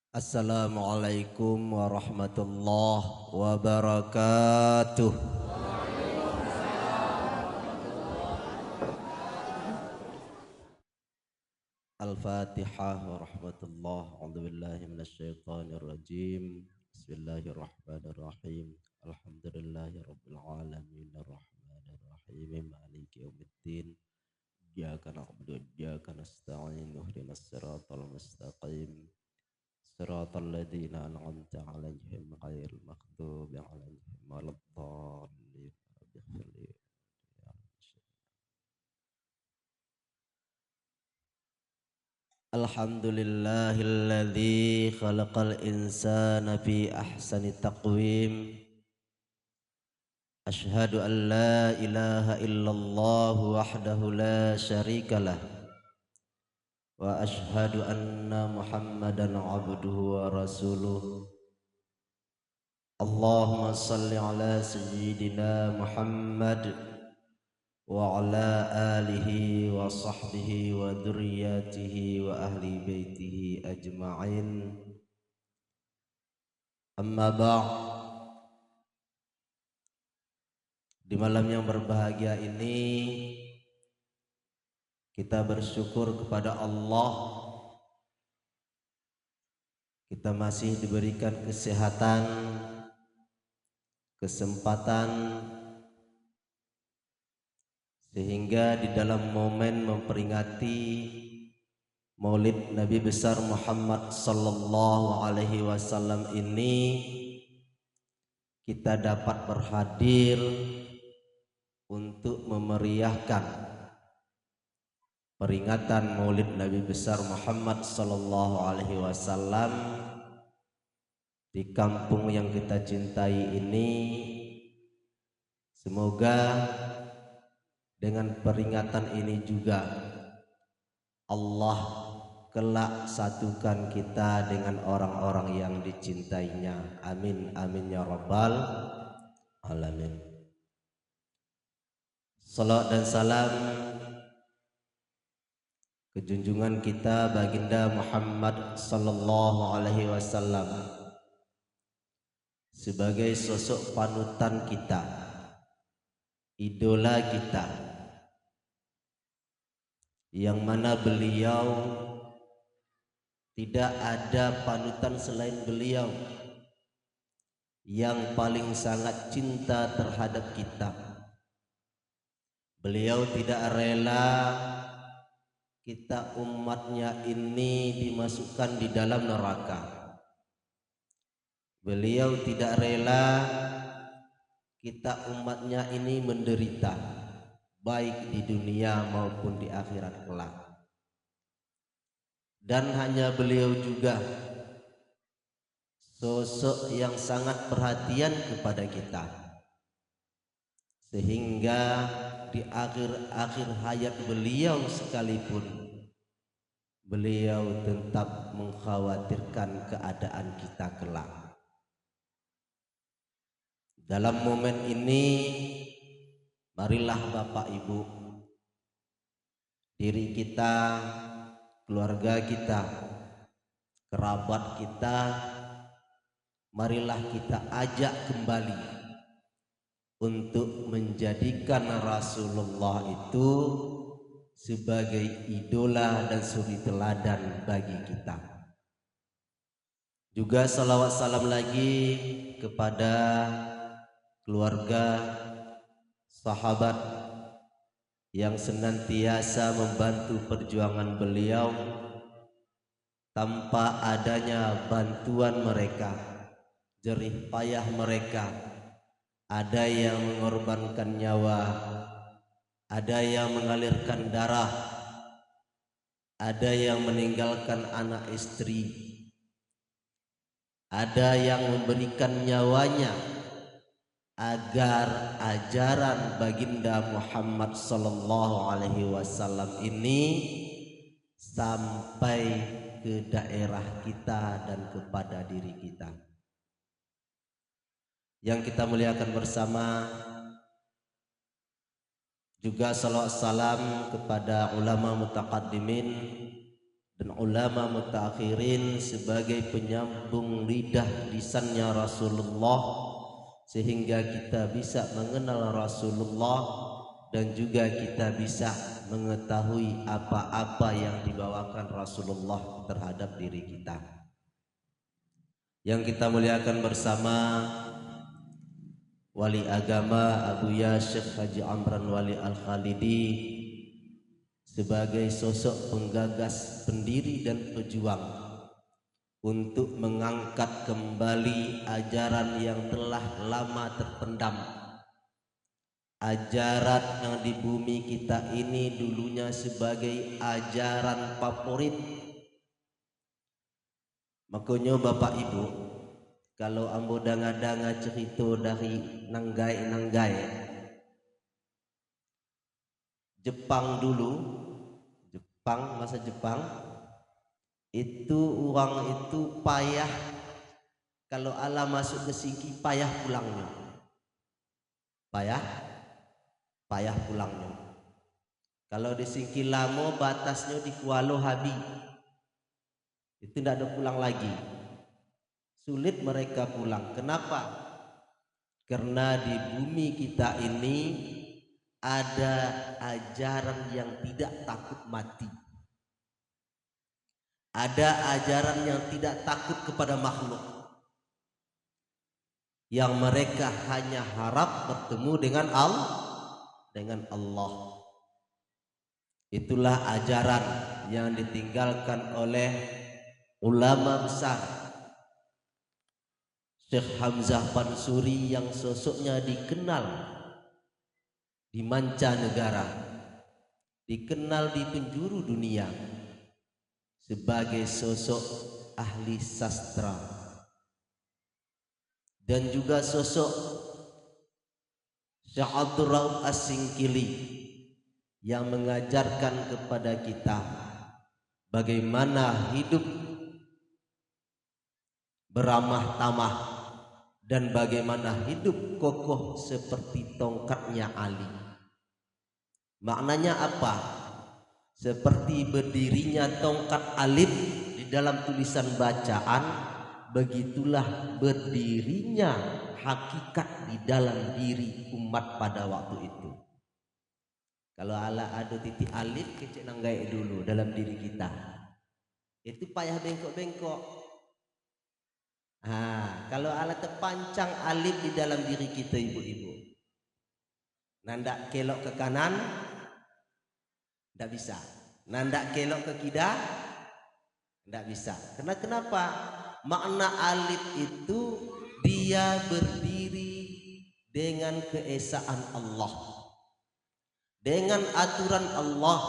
Assalamualaikum warahmatullahi wabarakatuh. Al-Fatihah warahmatullahi a'udzubillahi minasyaitonir rajim. Bismillahirrahmanirrahim. Alhamdulillahirabbil alamin arrahmanir rahim maliki yaumiddin. Iyyaka na'budu wa iyyaka nasta'in ihdinas siratal mustaqim. Siratal ladzina an'amta 'alaihim ghairil maghdubi 'alaihim waladdallin. Alhamdulillahilladzi khalaqal insana fi ahsani taqwim. Asyhadu an la ilaha illallah wahdahu la syarikalah. Wa asyhadu anna Muhammadan abduhu wa rasuluh. Allahumma salli ala sayyidina Muhammad wa ala alihi wa sahbihi wa dzurriyyatihi wa ahli baitihi ajma'in. Amma ba'd. Di malam yang berbahagia ini kita bersyukur kepada Allah, kita masih diberikan kesehatan, kesempatan, sehingga di dalam momen memperingati Maulid Nabi besar Muhammad sallallahu alaihi wasallam ini kita dapat berhadir untuk memeriahkan peringatan Maulid Nabi besar Muhammad sallallahu alaihi wasallam di kampung yang kita cintai ini. Semoga dengan peringatan ini juga Allah kelak satukan kita dengan orang-orang yang dicintainya. Amin amin ya rabbal alamin. Salat dan salam ke junjungan kita baginda Muhammad sallallahu alaihi wasallam sebagai sosok panutan kita, idola kita, yang mana beliau tidak ada panutan selain beliau yang paling sangat cinta terhadap kita. Beliau tidak rela kita umatnya ini dimasukkan di dalam neraka. Beliau tidak rela kita umatnya ini menderita, baik di dunia maupun di akhirat kelak. Dan hanya beliau juga sosok yang sangat perhatian kepada kita, sehingga di akhir hayat beliau sekalipun beliau tetap mengkhawatirkan keadaan kita kelak. Dalam momen ini marilah Bapak Ibu, diri kita, keluarga kita, kerabat kita, marilah kita ajak kembali untuk menjadikan Rasulullah itu sebagai idola dan suri teladan bagi kita. Juga salawat salam lagi kepada keluarga, sahabat yang senantiasa membantu perjuangan beliau. Tanpa adanya bantuan mereka, jerih payah mereka, ada yang mengorbankan nyawa, ada yang mengalirkan darah, ada yang meninggalkan anak istri, ada yang memberikan nyawanya agar ajaran baginda Muhammad sallallahu alaihi wasallam ini sampai ke daerah kita dan kepada diri kita. Yang kita muliakan bersama, juga salawat salam kepada ulama mutaqaddimin dan ulama mutakhirin sebagai penyambung lidah lisannya Rasulullah, sehingga kita bisa mengenal Rasulullah dan juga kita bisa mengetahui apa-apa yang dibawakan Rasulullah terhadap diri kita. Yang kita muliakan bersama wali agama Abuya Syekh Haji Amran Wali Al-Khalidi sebagai sosok penggagas, pendiri dan pejuang untuk mengangkat kembali ajaran yang telah lama terpendam. Ajaran yang di bumi kita ini dulunya sebagai ajaran favorit. Makanya Bapak Ibu, kalau ambo danga-danga cerita dari nanggai-nanggai Jepang dulu, masa Jepang itu orang itu payah, kalau ala masuk ke sini payah pulangnya, payah pulangnya. Kalau di sini lama batasnya di Kualo Habi, itu tidak ada pulang lagi, sulit mereka pulang. Kenapa? Karena di bumi kita ini ada ajaran yang tidak takut mati, ada ajaran yang tidak takut kepada makhluk, yang mereka hanya harap bertemu dengan Allah. Itulah ajaran yang ditinggalkan oleh ulama besar Syekh Hamzah Pansuri yang sosoknya dikenal di mancanegara, dikenal di penjuru dunia sebagai sosok ahli sastra, dan juga sosok Syekh Abdul Rauf As-Singkili yang mengajarkan kepada kita bagaimana hidup beramah tamah dan bagaimana hidup kokoh seperti tongkatnya Ali. Maknanya apa? Seperti berdirinya tongkat alif di dalam tulisan bacaan, begitulah berdirinya hakikat di dalam diri umat pada waktu itu. Kalau ala ada titik alif kecil nanggai dulu dalam diri kita, itu payah bengkok-bengkok. Kalau ala terpancang alif di dalam diri kita ibu-ibu, nandak kelok ke kanan tidak bisa, nandak kelok ke kiri tidak bisa. Kenapa? Makna alif itu dia berdiri dengan keesaan Allah, dengan aturan Allah,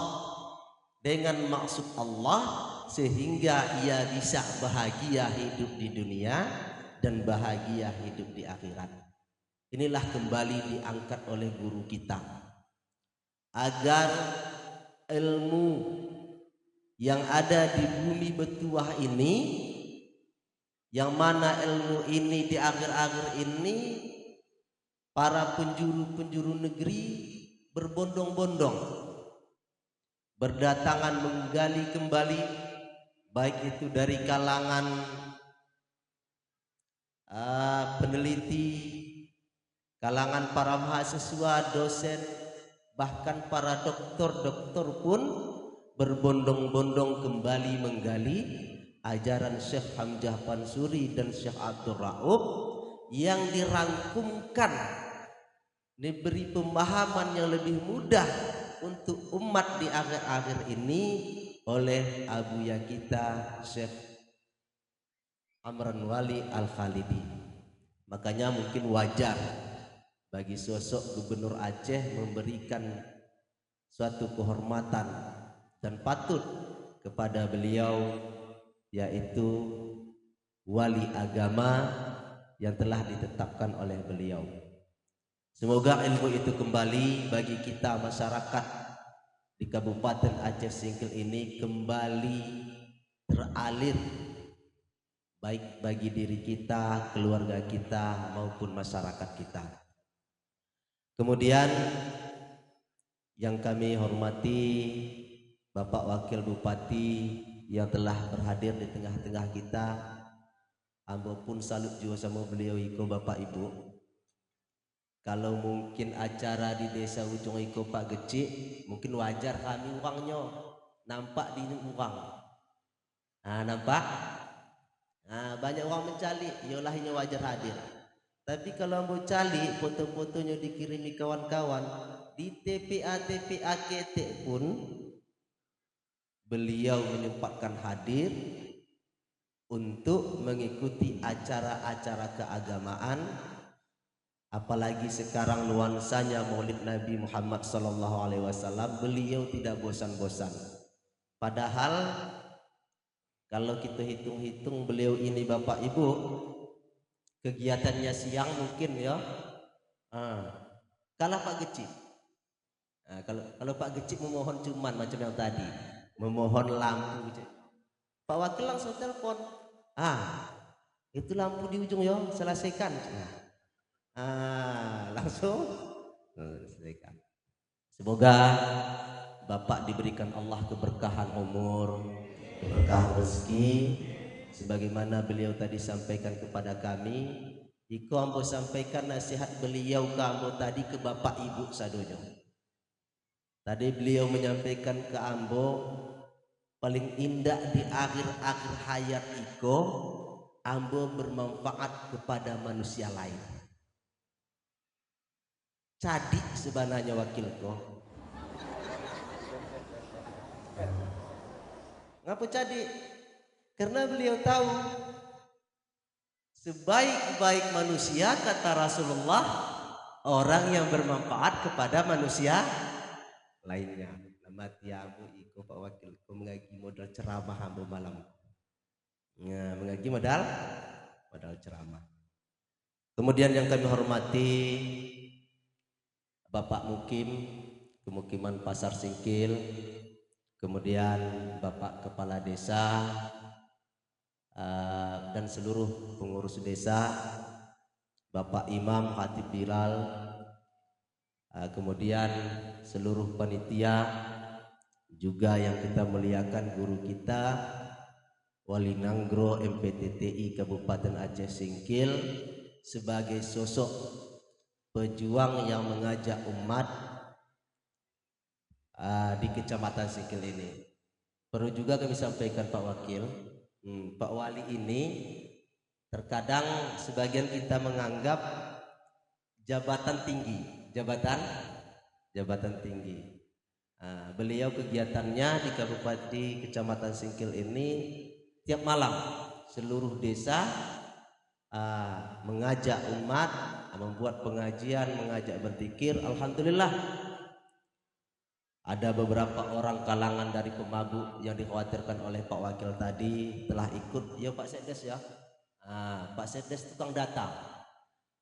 dengan maksud Allah, sehingga ia bisa bahagia hidup di dunia dan bahagia hidup di akhirat. Inilah kembali diangkat oleh guru kita, agar ilmu yang ada di bumi betuah ini, yang mana ilmu ini di akhir-akhir ini para penjuru-penjuru negeri berbondong-bondong berdatangan menggali kembali, baik itu dari kalangan peneliti, kalangan para mahasiswa, dosen, bahkan para doktor pun berbondong-bondong kembali menggali ajaran Syekh Hamzah Pansuri dan Syekh Abdul Rauf yang dirangkumkan, diberi pemahaman yang lebih mudah untuk umat di akhir-akhir ini oleh abuya kita Syekh Amran Wali Al-Khalidi. Makanya mungkin wajar bagi sosok Gubernur Aceh memberikan suatu kehormatan dan patut kepada beliau, yaitu wali agama yang telah ditetapkan oleh beliau. Semoga ilmu itu kembali bagi kita masyarakat di Kabupaten Aceh Singkil ini kembali teralir, baik bagi diri kita, keluarga kita maupun masyarakat kita. Kemudian yang kami hormati Bapak Wakil Bupati yang telah berhadir di tengah-tengah kita. Ambo pun salut juga sama beliau iko Bapak Ibu. Kalau mungkin acara di desa ujung iko Pak Gecik, mungkin wajar kami uangnya nampak di uang. Nampak? Banyak orang mencari, yolah ini wajar hadir. Tapi kalau ambo cali foto-fotonya dikirimi kawan-kawan di TPA ketek pun beliau menyempatkan hadir untuk mengikuti acara-acara keagamaan, apalagi sekarang nuansanya Maulid Nabi Muhammad SAW. Beliau tidak bosan-bosan. Padahal kalau kita hitung-hitung beliau ini Bapak Ibu, kegiatannya siang mungkin ya. Kalau Pak Gecik, kalau Pak Gecik memohon cuman macam yang tadi, memohon lampu, Pak Wakil langsung telepon. Itu lampu di ujung ya, selesaikan. Langsung selesaikan. Semoga Bapak diberikan Allah keberkahan umur, keberkahan rezeki, sebagaimana beliau tadi sampaikan kepada kami. Iko ambo sampaikan nasihat beliau ke ambo tadi ke Bapak Ibu sadonya. Tadi beliau menyampaikan ke ambo, paling indah di akhir-akhir hayat iko ambo bermanfaat kepada manusia lain. Cadik sebenarnya wakilku. Ngapa cadik? Karena beliau tahu sebaik-baik manusia kata Rasulullah orang yang bermanfaat kepada manusia lainnya. Mati abu iko Pak Wakilku mengaji modal ceramah ambo malam. Mengaji modal ceramah. Kemudian yang kami hormati Bapak Mukim Kemukiman Pasar Singkil, kemudian Bapak Kepala Desa dan seluruh pengurus desa, Bapak Imam Khatib Bilal, kemudian seluruh panitia, juga yang kita muliakan guru kita Wali Nanggro MPTTI Kabupaten Aceh Singkil sebagai sosok pejuang yang mengajak umat di Kecamatan Singkil ini. Perlu juga kami sampaikan Pak Wakil, Pak Wali ini terkadang sebagian kita menganggap jabatan tinggi. Beliau kegiatannya di Kabupaten Kecamatan Singkil ini tiap malam seluruh desa mengajak umat, membuat pengajian, mengajak berzikir. Alhamdulillah ada beberapa orang kalangan dari pemabuk yang dikhawatirkan oleh Pak Wakil tadi telah ikut. Ya Pak Sekdes ya, Pak Sekdes tukang datang.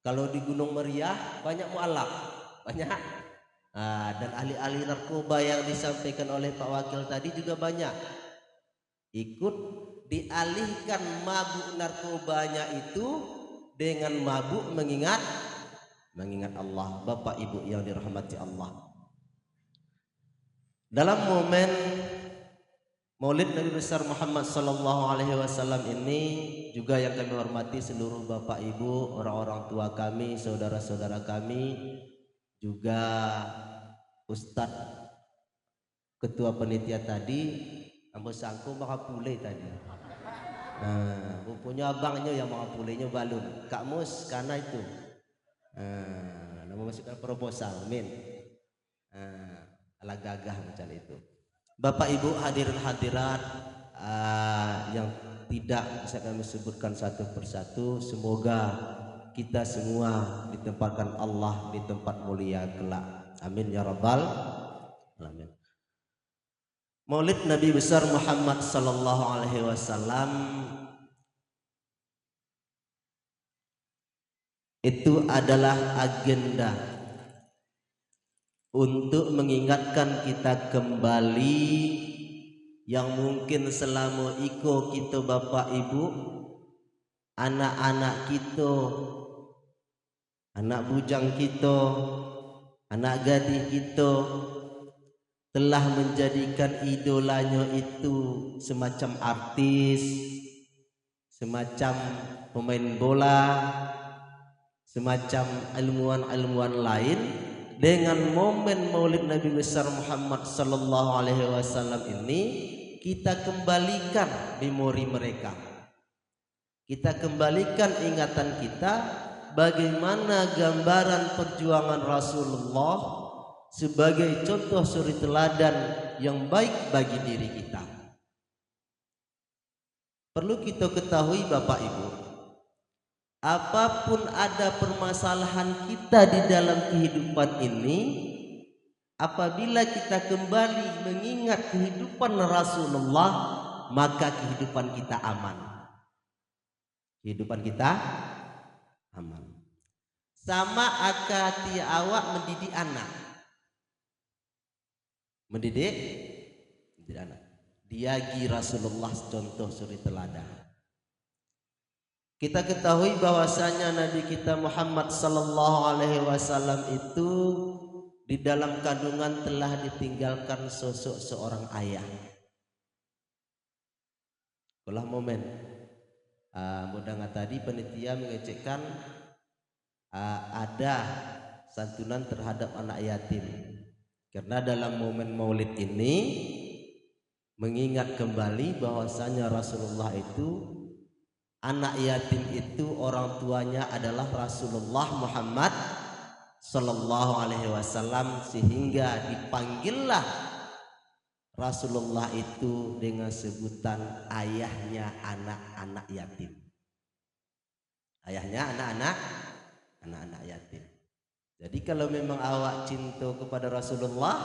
Kalau di Gunung Meriah banyak mualaf, banyak. Dan ahli-ahli narkoba yang disampaikan oleh Pak Wakil tadi juga banyak. Ikut dialihkan mabuk narkobanya itu dengan mabuk mengingat Allah. Bapak Ibu yang dirahmati Allah, dalam momen Maulid Nabi besar Muhammad SAW ini juga yang kami hormati seluruh Bapak Ibu, orang-orang tua kami, saudara-saudara kami, juga Ustadz Ketua Panitia tadi, ambo sangko maka pulai tadi. Punya abangnya yang maka pulainya balun. Kak Mus karena itu. Nama masukkan proposal, min. Ala gagah macam itu. Bapak Ibu hadirin hadirat yang tidak bisa kami sebutkan satu persatu, semoga kita semua ditempatkan Allah di tempat mulia kelak. Amin ya rabbal alamin. Maulid Nabi besar Muhammad sallallahu alaihi wasallam itu adalah agenda untuk mengingatkan kita kembali yang mungkin selama iko kita Bapak Ibu, anak-anak kita, anak bujang kita, anak gadis kita telah menjadikan idolanya itu semacam artis, semacam pemain bola, semacam ilmuwan-ilmuwan lain. Dengan momen Maulid Nabi besar Muhammad sallallahu alaihi wasallam ini, kita kembalikan memori mereka. Kita kembalikan ingatan kita bagaimana gambaran perjuangan Rasulullah sebagai contoh suri teladan yang baik bagi diri kita. Perlu kita ketahui Bapak Ibu, apapun ada permasalahan kita di dalam kehidupan ini, apabila kita kembali mengingat kehidupan Rasulullah, maka kehidupan kita aman. Kehidupan kita aman. Sama akati awak mendidik anak. Mendidik anak. Diagi Rasulullah contoh suri teladan. Kita ketahui bahwasanya Nabi kita Muhammad sallallahu alaihi wasallam itu di dalam kandungan telah ditinggalkan sosok seorang ayah. Itulah momen mudah tadi panitia mengecekkan ada santunan terhadap anak yatim, karena dalam momen Maulid ini mengingat kembali bahwasanya Rasulullah itu, anak yatim itu orang tuanya adalah Rasulullah Muhammad sallallahu alaihi wasallam, sehingga dipanggillah Rasulullah itu dengan sebutan ayahnya anak-anak yatim. Ayahnya anak-anak yatim. Jadi kalau memang awak cinta kepada Rasulullah,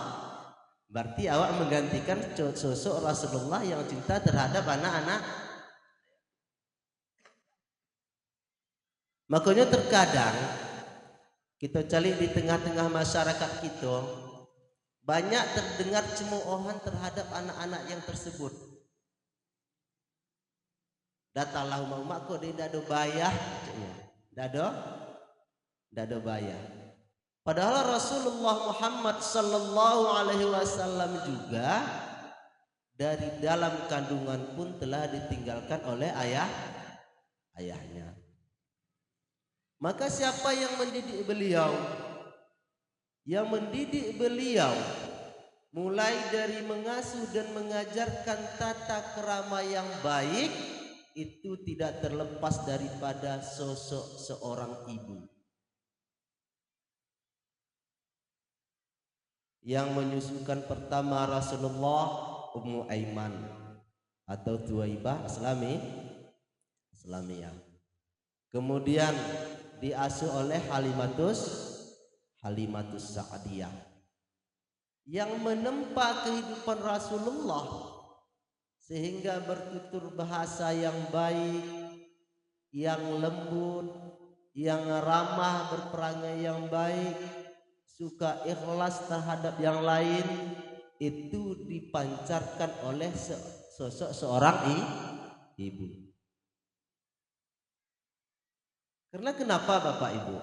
berarti awak menggantikan sosok Rasulullah yang cinta terhadap anak-anak. Makanya terkadang kita cari di tengah-tengah masyarakat kita, banyak terdengar cemoohan terhadap anak-anak yang tersebut. Datanglah umat kok dia dado bayah, dado bayah. Padahal Rasulullah Muhammad sallallahu alaihi wasallam juga dari dalam kandungan pun telah ditinggalkan oleh ayahnya. Maka siapa yang mendidik beliau? Yang mendidik beliau mulai dari mengasuh dan mengajarkan tata krama yang baik itu tidak terlepas daripada sosok seorang ibu yang menyusukan pertama Rasulullah, Ummu Aiman atau Thuwaibah Islamiyah. Kemudian diasuh oleh Halimatus Sa'diyah yang menempa kehidupan Rasulullah sehingga bertutur bahasa yang baik, yang lembut, yang ramah, berperangai yang baik, suka ikhlas terhadap yang lain, itu dipancarkan oleh sosok seorang ibu. Karena kenapa Bapak Ibu?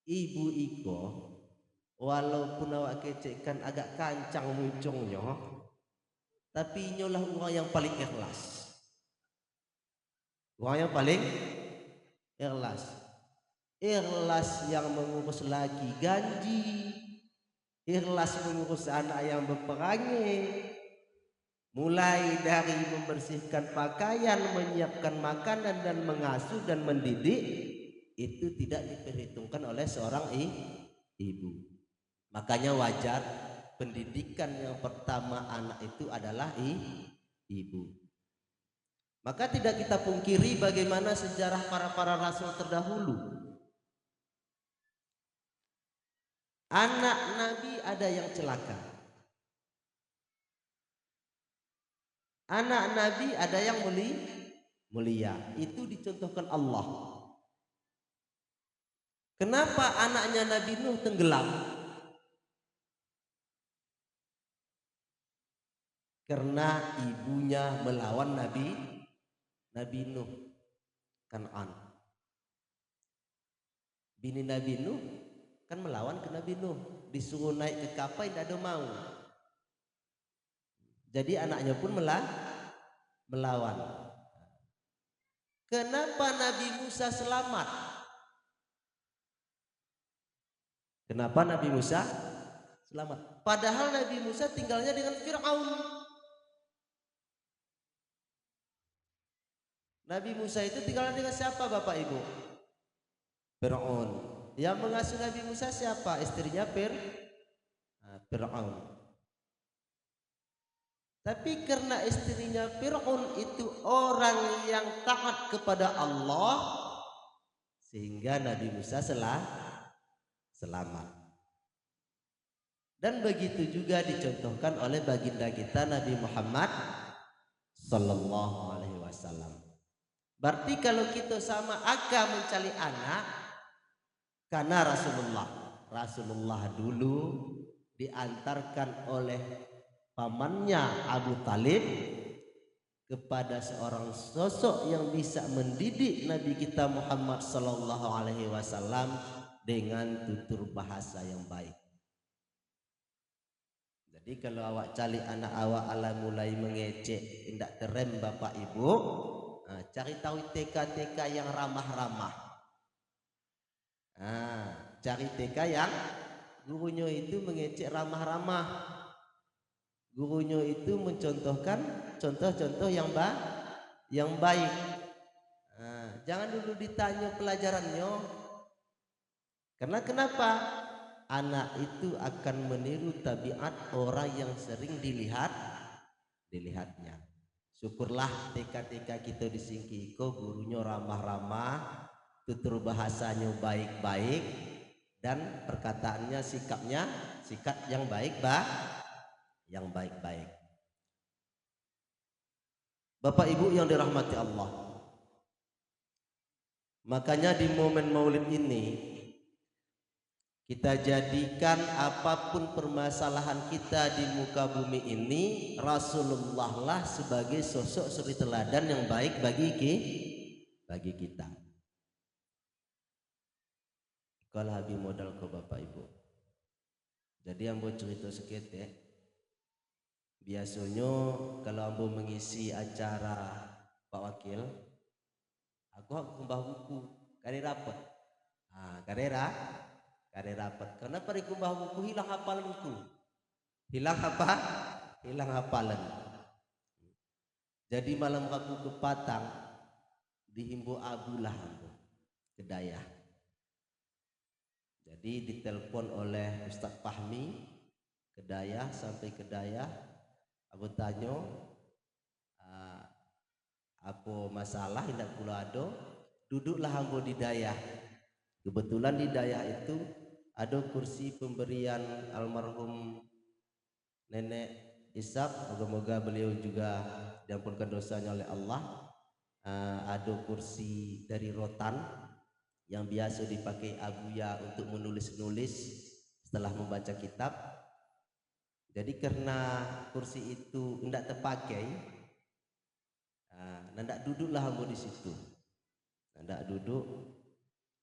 Ibu iko walaupun awak kecekkan agak kancang muncungnya, tapi nyolah orang yang paling ikhlas. Orang yang paling ikhlas. Ikhlas yang mengurus lagi ganji, ikhlas mengurus anak yang berperangai, mulai dari membersihkan pakaian, menyiapkan makanan dan mengasuh dan mendidik, itu tidak diperhitungkan oleh seorang ibu. Makanya wajar pendidikan yang pertama anak itu adalah ibu. Maka tidak kita pungkiri bagaimana sejarah para rasul terdahulu. Anak Nabi ada yang celaka, anak Nabi ada yang mulia. Itu dicontohkan Allah. Kenapa anaknya Nabi Nuh tenggelam? Karena ibunya melawan Nabi Nuh, Kan'an. Bini Nabi Nuh kan melawan ke Nabi Nuh, disuruh naik ke kapal tidak ada mau. Jadi anaknya pun melawan. Kenapa Nabi Musa selamat? Kenapa Nabi Musa selamat? Padahal Nabi Musa tinggalnya dengan Fir'aun. Nabi Musa itu tinggalnya dengan siapa Bapak Ibu? Fir'aun. Yang mengasuh Nabi Musa siapa? Istrinya Fir'aun. Tapi karena istrinya Fir'aun itu orang yang taat kepada Allah, sehingga Nabi Musa selamat. Dan begitu juga dicontohkan oleh baginda kita Nabi Muhammad Sallallahu Alaihi Wasallam. Berarti kalau kita sama akan mencari anak, karena Rasulullah dulu diantarkan oleh pamannya Abu Talib kepada seorang sosok yang bisa mendidik Nabi kita Muhammad Sallallahu Alaihi Wasallam dengan tutur bahasa yang baik. Jadi kalau awak cari anak awak ala mulai mengecek, tidak terem Bapak Ibu, cari tahu TK-TK yang ramah-ramah. Cari TK yang gurunya itu mengecek ramah-ramah. Gurunya itu mencontohkan contoh-contoh yang baik. Jangan dulu ditanya pelajarannya. Karena kenapa? Anak itu akan meniru tabiat orang yang sering dilihatnya. Syukurlah TK-TK kita di Singkiko gurunya ramah-ramah, tutur bahasanya baik-baik, dan perkataannya sikap yang baik-baik. Bapak Ibu yang dirahmati Allah, makanya di momen Maulid ini kita jadikan apapun permasalahan kita di muka bumi ini, Rasulullah lah sebagai sosok suri teladan yang baik bagi kita. Kalau habis modal ke Bapak Ibu. Jadi ambo cerita sekete. Biasanya kalau ambo mengisi acara Pak Wakil, aku kumbah buku, kare rapat. Kare rapat. Karena pada kumbah buku hilang hafalanku. Hilang hafalan. Jadi malam aku ke Patang dihimbau abulah aku ke Dayah. Jadi ditelepon oleh Ustaz Fahmi ke Dayah, sampai ke Dayah aku tanya apa masalah hendak pula ada, duduklah ambo di Dayah. Kebetulan di Dayah itu ada kursi pemberian almarhum Nenek Ishak, moga-moga beliau juga diampunkan dosanya oleh Allah. Ada kursi dari rotan yang biasa dipakai Abuya untuk menulis-nulis setelah membaca kitab. Jadi karena kursi itu tidak terpakai, tidak duduklah ambo di situ. Tidak duduk,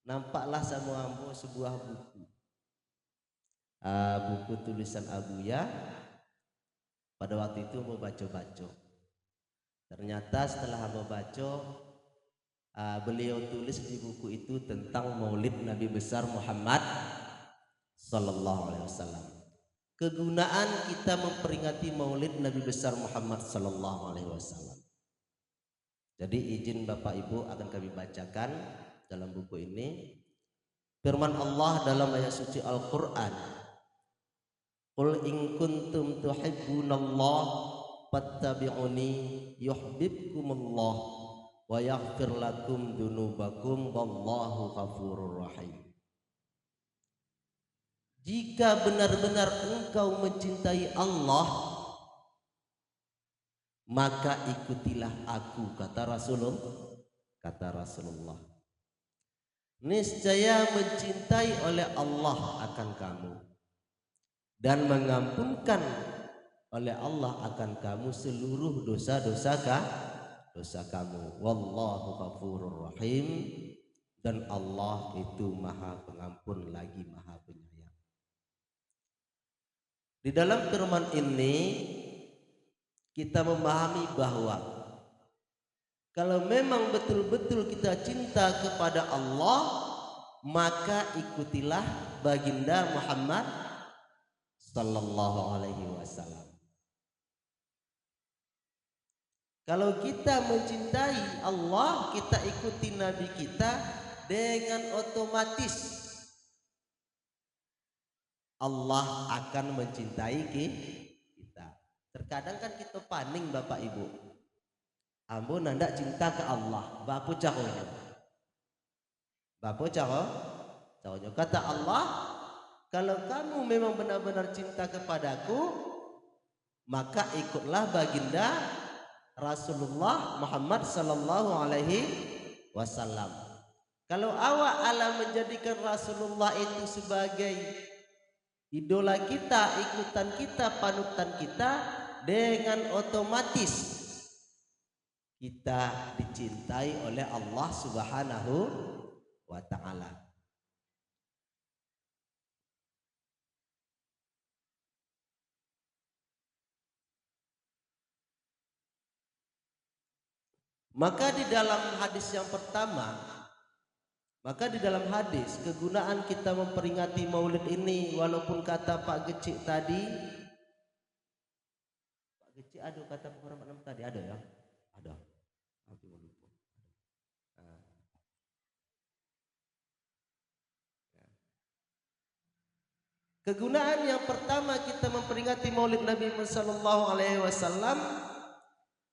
nampaklah sama ambo sebuah buku. Buku tulisan Abuya. Pada waktu itu ambo baca. Ternyata setelah ambo baca, beliau tulis di buku itu tentang Maulid Nabi besar Muhammad Sallallahu Alaihi Wasallam. Kegunaan kita memperingati Maulid Nabi besar Muhammad Sallallahu Alaihi Wasallam. Jadi izin Bapak Ibu akan kami bacakan dalam buku ini firman Allah dalam ayat suci Al-Quran. Qul in kuntum tuhibbunallah fattabi'uni yuhibbukumullah wa yaghfir lakum dzunubakum wallahu ghafurur rahim. Jika benar-benar engkau mencintai Allah, maka ikutilah aku, kata Rasulullah. Niscaya mencintai oleh Allah akan kamu dan mengampunkan oleh Allah akan kamu seluruh dosa-dosa kamu. Wallahu ghafurur rahim, dan Allah itu Maha Pengampun lagi Maha Penyayang. Di dalam firman ini kita memahami bahwa kalau memang betul-betul kita cinta kepada Allah, maka ikutilah baginda Muhammad sallallahu alaihi wasallam. Kalau kita mencintai Allah, kita ikuti Nabi kita, dengan otomatis Allah akan mencintai kita. Terkadang kan kita paning Bapak Ibu. Ambo ndak cinta ke Allah, bapu cakonyo. Bapu cakonyo. Kata Allah, kalau kamu memang benar-benar cinta kepadaku, maka ikutlah baginda Rasulullah Muhammad sallallahu alaihi wasallam. Kalau awak alam menjadikan Rasulullah itu sebagai idola kita, ikutan kita, panutan kita, dengan otomatis kita dicintai oleh Allah Subhanahu wa ta'ala. Maka di dalam hadis yang pertama, kegunaan kita memperingati Maulid ini, walaupun kata Pak Gecik tadi, Pak Gecik ada kata Muhammad tadi ada ya? Ada. Aku lupa. Kegunaan yang pertama kita memperingati Maulid Nabi Muhammad sallallahu alaihi wasallam,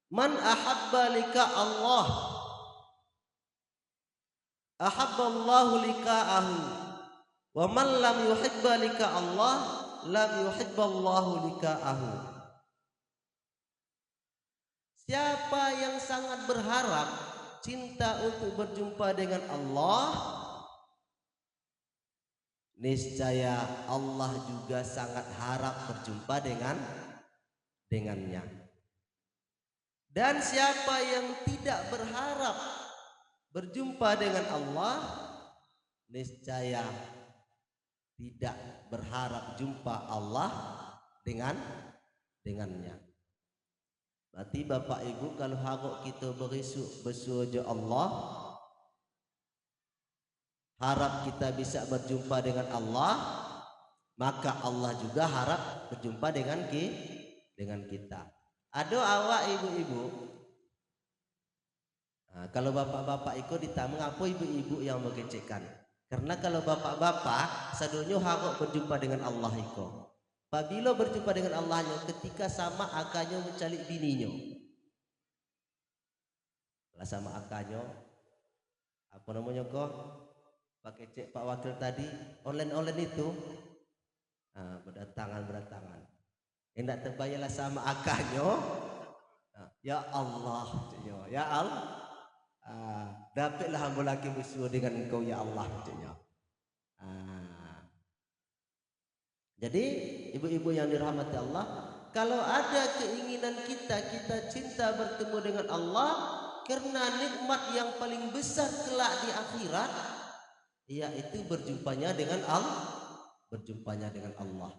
man ahabba lika Allah, ahabballahu lika'ahu, wa man lam yuhibba lika Allah, lam yuhibballahu lika'ahu. Siapa yang sangat berharap cinta untuk berjumpa dengan Allah, niscaya Allah juga sangat harap berjumpa dengannya. Dan siapa yang tidak berharap berjumpa dengan Allah, niscaya tidak berharap jumpa Allah dengannya. Berarti Bapak Ibu, kalau harap kita bersuju Allah, harap kita bisa berjumpa dengan Allah, maka Allah juga harap berjumpa dengan kita. Ada awak ibu-ibu, nah, kalau bapak-bapak ikut ditanya apa ibu-ibu yang mengecekkan. Karena kalau bapak-bapak sadunya harap berjumpa dengan Allah iko. Apabila berjumpa dengan Allahnya ketika sama akanya mencari bininya. Kalau sama akanya, apa namanya kok? Pakai cek Pak Wakil tadi, online itu, nah, berdatangan. Hendak terbayarlah sama akanya, nah, ya Allah, ya Allah, dapatlah hamba laki musuh dengan engkau ya Allah, Jadi ibu-ibu yang dirahmati Allah, kalau ada keinginan kita cinta bertemu dengan Allah, karena nikmat yang paling besar kelak di akhirat, yaitu berjumpanya dengan Allah.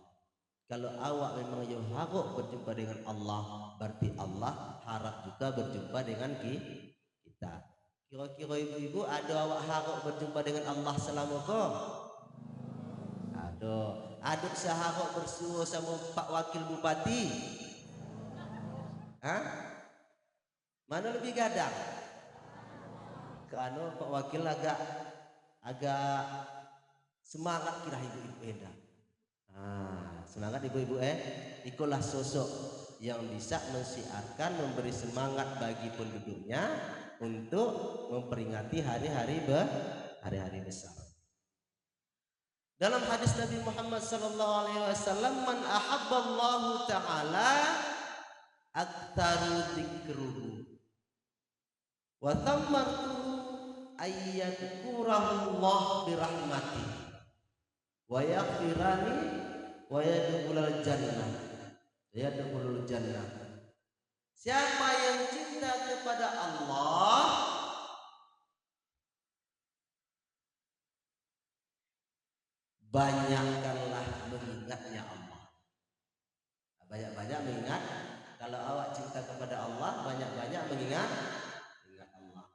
Kalau awak memang harap berjumpa dengan Allah, berarti Allah harap juga berjumpa dengan kita. Kira-kira ibu-ibu ada awak harap berjumpa dengan Allah selama kau? Ada sahabat bersuruh sama Pak Wakil Bupati? Mana lebih gadang? Karena Pak Wakil agak semangat kira ibu-ibu edah. Semangat ibu-ibu ikulah sosok yang bisa mensiarkan, memberi semangat bagi penduduknya untuk memperingati hari-hari besar. Dalam hadis Nabi Muhammad sallallahu alaihi wasallam, man ahabballahu ta'ala aktaru dzikruhu wa thammartuhu ayyadkurahu Allah birahmati wa yaghfirani wa yadkhulul jannah. Siapa yang cinta kepada Allah, banyakkanlah mengingatnya Allah. Banyak-banyak mengingat. Kalau awak cinta banyak-banyak mengingat Allah.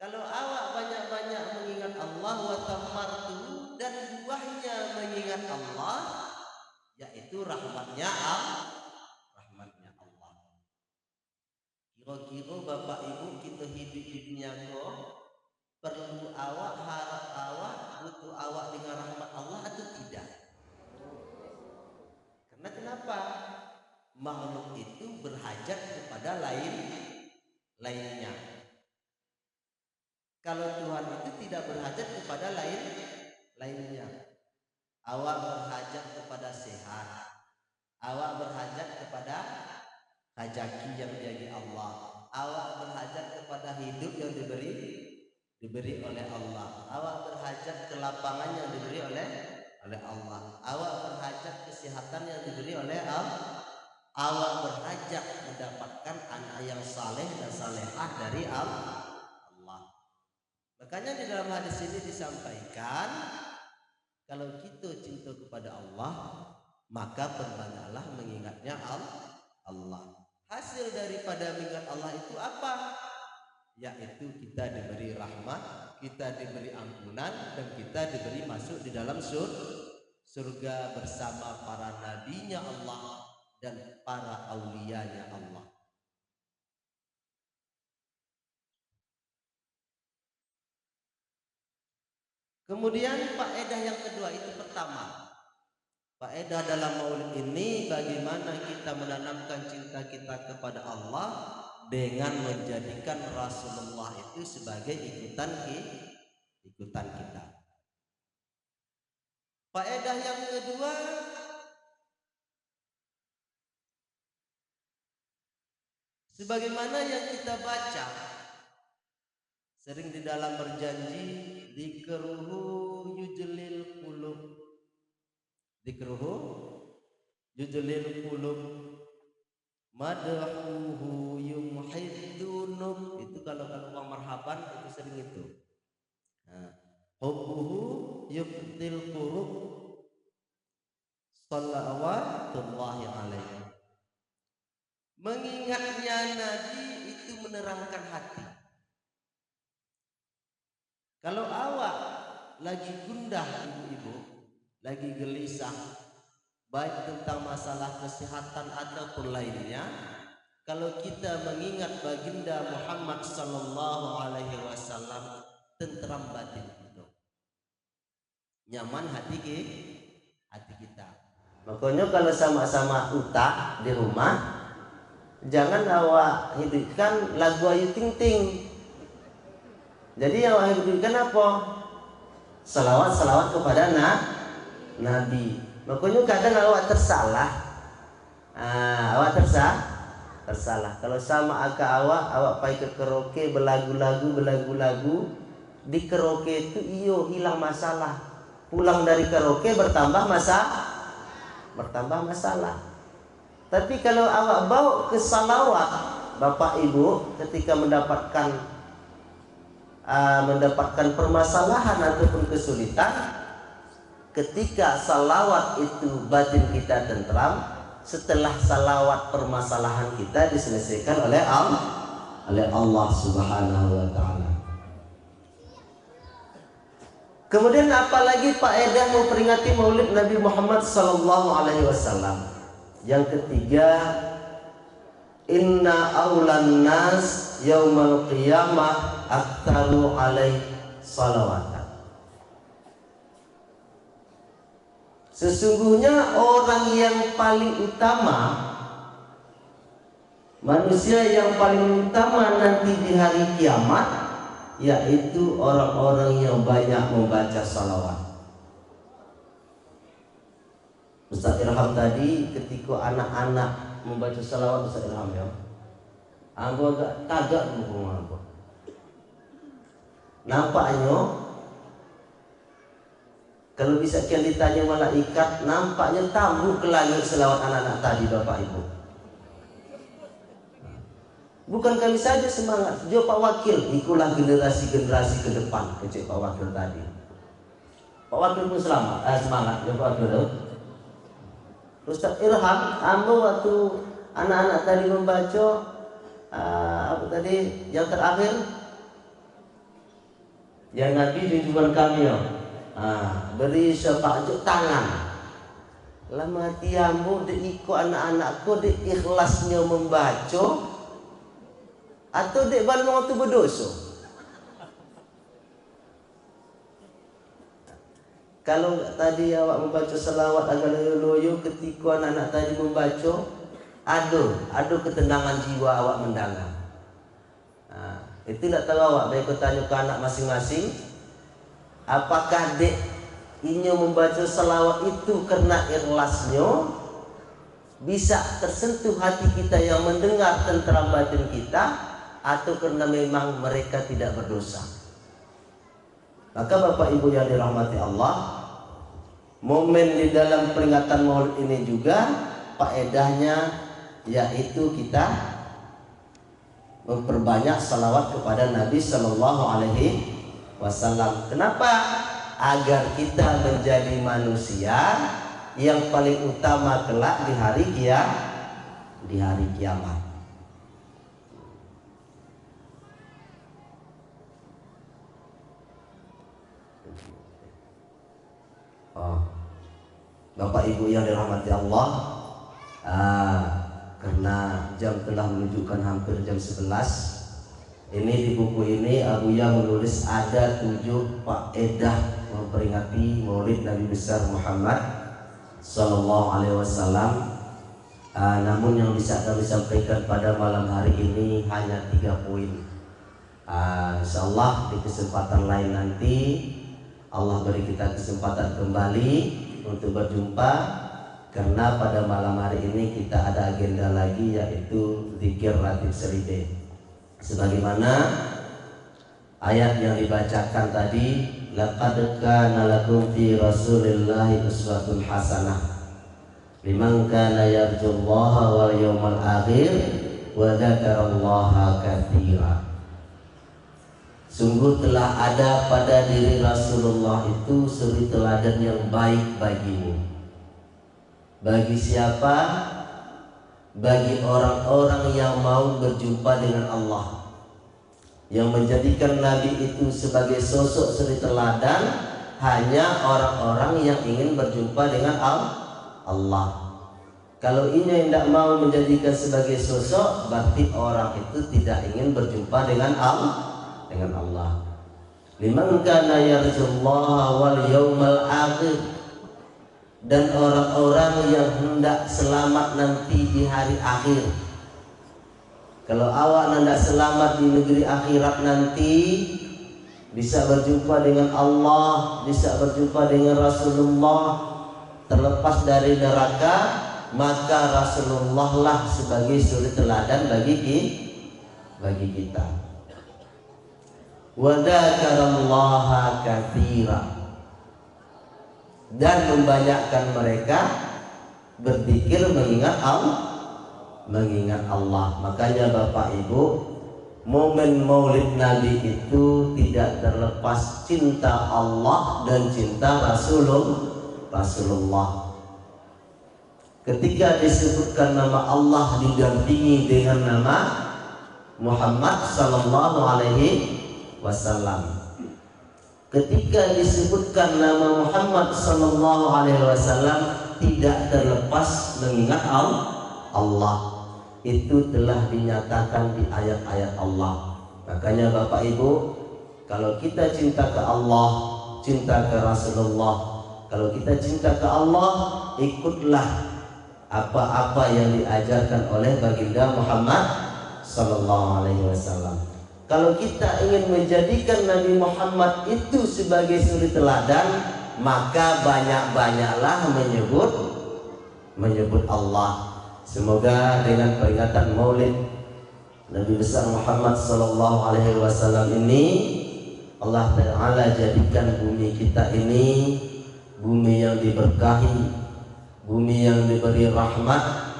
Kalau awak banyak-banyak mengingat Allah wa tamartu, dan buahnya mengingat Allah, yaitu rahmatnya Allah. Kira-kira bapak ibu kita hidup di dunia kok perlu awak, harap awak, butuh awak dengan rahmat Allah atau tidak? Karena kenapa? Makhluk itu berhajat kepada lainnya. Kalau Tuhan itu tidak berhajat kepada lainnya. Awak berhajat kepada sehat, awak berhajat kepada rezeki yang dari Allah, awak berhajat kepada hidup yang diberi oleh Allah, awak berhajat ke lapangan yang diberi oleh Allah, awak berhajat kesehatan yang diberi oleh Allah, awak berhajat mendapatkan anak yang saleh dan salehah dari Allah. Makanya di dalam hadis ini disampaikan, kalau kita cinta kepada Allah, maka perbanyaklah mengingatnya Allah. Hasil daripada mengingat Allah itu apa? Yaitu kita diberi rahmat, kita diberi ampunan, dan kita diberi masuk di dalam surga bersama para nabinya Allah dan para auliyanya Allah. Kemudian faedah yang kedua itu pertama, faedah dalam maulid ini bagaimana kita menanamkan cinta kita kepada Allah dengan menjadikan Rasulullah itu sebagai ikutan kita. Faedah yang kedua, sebagaimana yang kita baca sering di dalam berjanji, dikruhu yujlil qulub, dikruhu yujlil qulub, madhuhu yumhiddunub. Itu kalau uang marhaban itu sering itu. Hubbuhu yubtil qurub, shalawatullahi alaihi. Mengingatnya Nabi itu menerangkan hati. Kalau awak lagi gundah, ibu-ibu, lagi gelisah, baik tentang masalah kesehatan ataupun lainnya, kalau kita mengingat baginda Muhammad sallallahu alaihi wasallam, tentram batin kita, nyaman hati kita. Makanya kalau sama-sama utak di rumah, jangan awak hidupkan lagu Ayu Ting Ting. Jadi yang awak hidupkan apa? Salawat kepada Nabi. Makanya kadang awak tersalah. Awak tersalah. Kalau sama agak awak pergi ke karaoke belagu-lagu, di karaoke itu hilang masalah. Pulang dari karaoke bertambah masalah. Tapi kalau awak bawa ke salawat, Bapak Ibu, ketika mendapatkan permasalahan ataupun kesulitan, ketika salawat itu batin kita tentram, setelah salawat permasalahan kita diselesaikan oleh Allah Subhanahu wa ta'ala. Kemudian apalagi faedah memperingati maulid Nabi Muhammad sallallahu alaihi wasallam? Yang ketiga, inna aulan nas yaumal qiyamah aktaru alaihi salawatan. Sesungguhnya orang yang paling utama, manusia yang paling utama nanti di hari kiamat, yaitu orang-orang yang banyak membaca salawat. Ustaz Irham tadi ketika anak-anak membaca salawat, Ustaz Irham ya, aku agak tagak dulu aku. Nampaknya kalau bisa kalian ditanya malaikat, nampaknya tamu ke langit selawat anak-anak tadi, Bapak Ibu. Bukan kami saja semangat, dia Pak Wakil, ikulah generasi-generasi ke depan, kecil Pak Wakil tadi. Pak Wakil pun semangat, dia Pak Wakil. Ustaz Irham, waktu anak-anak tadi membaca, apa tadi yang terakhir? Yang Nabi junjungan kami ya. Beri sepajuk tangan. Lama tiamu diiko anak-anakku di ikhlasnya membaca atau dek balong tu berdosa. Kalau tadi awak membaca selawat agar loyo ketika anak-anak tadi membaca, aduh ketenangan jiwa awak mendengar. Itu tak tahu awak baik tanya ke anak masing-masing, apakah dek inya membaca selawat itu karena ikhlasnya bisa tersentuh hati kita yang mendengar tentram batin kita, atau karena memang mereka tidak berdosa. Maka Bapak Ibu yang dirahmati Allah, momen di dalam peringatan Maulid ini juga faedahnya yaitu kita memperbanyak salawat kepada Nabi Sallallahu Alaihi Wasallam. Kenapa? Agar kita menjadi manusia yang paling utama kelak di hari kiamat. Bapak Ibu yang dirahmati Allah, karena jam telah menunjukkan hampir jam 11. Ini di buku ini Abuya menulis ada 7 faedah memperingati Maulid Nabi besar Muhammad Sallallahu Alaihi Wasallam. Namun yang bisa kami sampaikan pada malam hari ini hanya 3 poin. Insyaallah di kesempatan lain nanti Allah beri kita kesempatan kembali untuk berjumpa, karena pada malam hari ini kita ada agenda lagi, yaitu zikir Latif Seribe. Sebagaimana ayat yang dibacakan tadi, laqad kana lakum fi rasulillahi uswatun hasanah liman kana yarjullaha wal yawmal akhir wa dzakarallaha katsira. Sungguh telah ada pada diri Rasulullah itu suri teladan yang baik bagimu. Bagi siapa? Bagi orang-orang yang mau berjumpa dengan Allah, yang menjadikan Nabi itu sebagai sosok suri teladan hanya orang-orang yang ingin berjumpa dengan Allah. Kalau ini tidak mau menjadikan sebagai sosok, berarti orang itu tidak ingin berjumpa dengan Allah. Liman kana yarjullaha wal yawmal akhir, dan orang-orang yang hendak selamat nanti di hari akhir. Kalau awak hendak selamat di negeri akhirat nanti, bisa berjumpa dengan Allah, bisa berjumpa dengan Rasulullah, terlepas dari neraka, maka Rasulullah lah sebagai suri teladan bagi kita. Wa dzakarallaha katsira, dan membanyakkan mereka berzikir mengingat Allah. Makanya Bapak Ibu, momen Maulid Nabi itu tidak terlepas cinta Allah dan cinta Rasulullah. Ketika disebutkan nama Allah didampingi dengan nama Muhammad Sallallahu Alaihi Wasallam. Ketika disebutkan nama Muhammad Sallallahu Alaihi Wasallam, tidak terlepas mengingat Allah. Itu telah dinyatakan di ayat-ayat Allah. Makanya Bapak Ibu, kalau kita cinta ke Allah, cinta ke Rasulullah, kalau kita cinta ke Allah, ikutlah apa-apa yang diajarkan oleh baginda Muhammad Sallallahu Alaihi Wasallam. Kalau kita ingin menjadikan Nabi Muhammad itu sebagai suri teladan, maka banyak-banyaklah menyebut Allah. Semoga dengan peringatan Maulid Nabi besar Muhammad Sallallahu Alaihi Wasallam ini, Allah Ta'ala jadikan bumi kita ini bumi yang diberkahi, bumi yang diberi rahmat,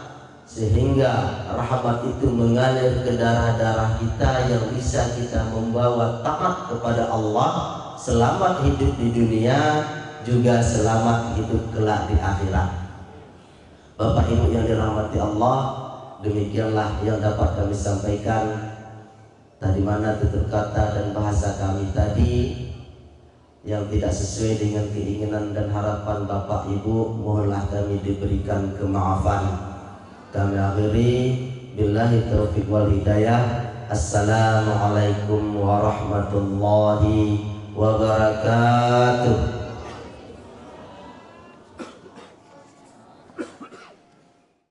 sehingga rahmat itu mengalir ke darah-darah kita yang bisa kita membawa taat kepada Allah, selamat hidup di dunia, juga selamat hidup kelak di akhirat. Bapak Ibu yang dirahmati Allah, demikianlah yang dapat kami sampaikan. Tadi mana tutur kata dan bahasa kami tadi yang tidak sesuai dengan keinginan dan harapan Bapak Ibu, mohonlah kami diberikan kemaafan. Kami akhiri, billahi taufiq wal hidayah. Assalamualaikum warahmatullahi wabarakatuh.